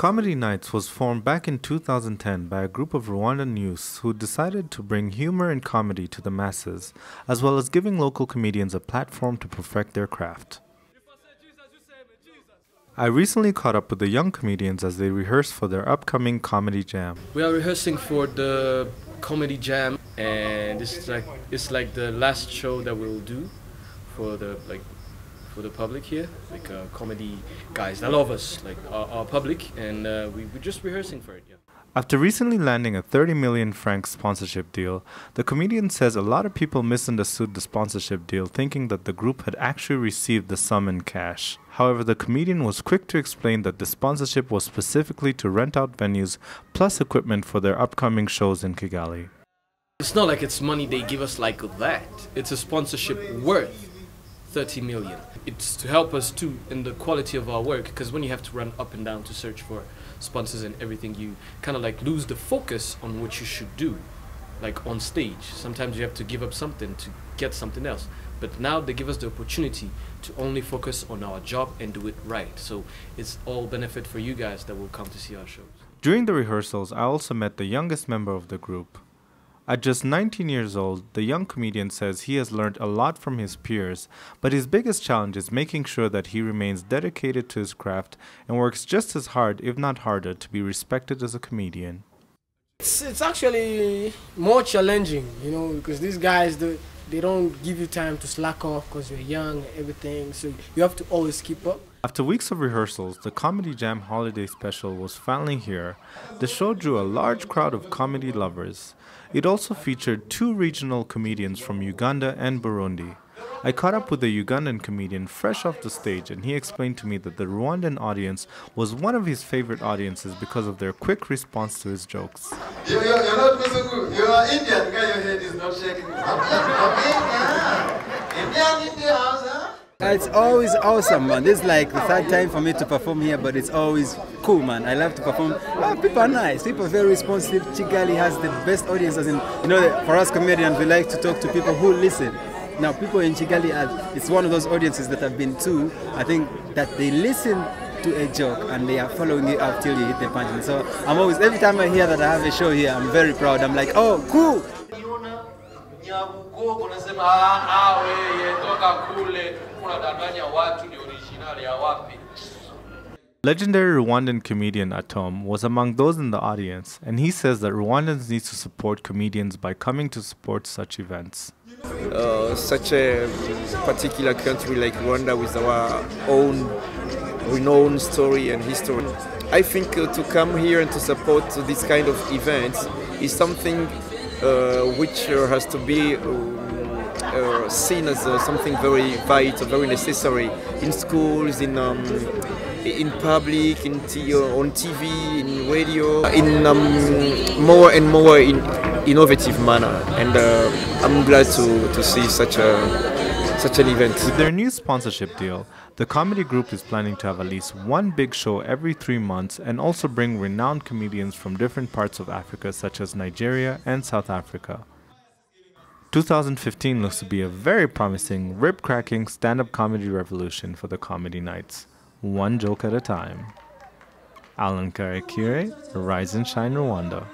Comedy Nights was formed back in 2010 by a group of Rwandan youths who decided to bring humor and comedy to the masses, as well as giving local comedians a platform to perfect their craft. I recently caught up with the young comedians as they rehearsed for their upcoming comedy jam. We are rehearsing for the comedy jam, and it's like the last show that we'll do for the public here, comedy guys that love us, our public, and we're just rehearsing for it. Yeah. After recently landing a 30 million franc sponsorship deal, the comedian says a lot of people misunderstood the sponsorship deal, thinking that the group had actually received the sum in cash. However, the comedian was quick to explain that the sponsorship was specifically to rent out venues plus equipment for their upcoming shows in Kigali. It's not like it's money they give us like that. It's a sponsorship worth 30 million. It's to help us too in the quality of our work, because when you have to run up and down to search for sponsors and everything, you kind of like lose the focus on what you should do, like on stage. Sometimes you have to give up something to get something else. But now they give us the opportunity to only focus on our job and do it right. So it's all benefit for you guys that will come to see our shows. During the rehearsals, I also met the youngest member of the group. At just 19 years old, the young comedian says he has learned a lot from his peers, but his biggest challenge is making sure that he remains dedicated to his craft and works just as hard, if not harder, to be respected as a comedian. It's actually more challenging, because these guys, they don't give you time to slack off because you're young and everything, so you have to always keep up. After weeks of rehearsals, the Comedy Jam Holiday Special was finally here. The show drew a large crowd of comedy lovers. It also featured 2 regional comedians from Uganda and Burundi. I caught up with a Ugandan comedian fresh off the stage, and he explained to me that the Rwandan audience was one of his favorite audiences because of their quick response to his jokes. You're not so good. You are Indian guy, your head is not shaking. It's always awesome, man. This is like the 3rd time for me to perform here, but it's always cool, man. I love to perform. People are nice. People are very responsive. Kigali has the best audiences. For us comedians, we like to talk to people who listen. Now, people in Kigali, it's one of those audiences that I've been to. I think that they listen to a joke and they are following it up till you hit the punchline. So I'm always, every time I hear that I have a show here, I'm very proud. I'm like, oh, cool. Legendary Rwandan comedian Atom was among those in the audience, and he says that Rwandans need to support comedians by coming to support such events. Such a particular country like Rwanda with our own renowned story and history. I think to come here and to support this kind of events is something which has to be seen as something very vital, very necessary in schools, in public, on TV, in radio, in more and more innovative manner. And I'm glad to see such an event. With their new sponsorship deal, the comedy group is planning to have at least one big show every 3 months and also bring renowned comedians from different parts of Africa such as Nigeria and South Africa. 2015 looks to be a very promising, rib-cracking stand-up comedy revolution for the Comedy Nights. One joke at a time. Alan Karekire, Rise and Shine Rwanda.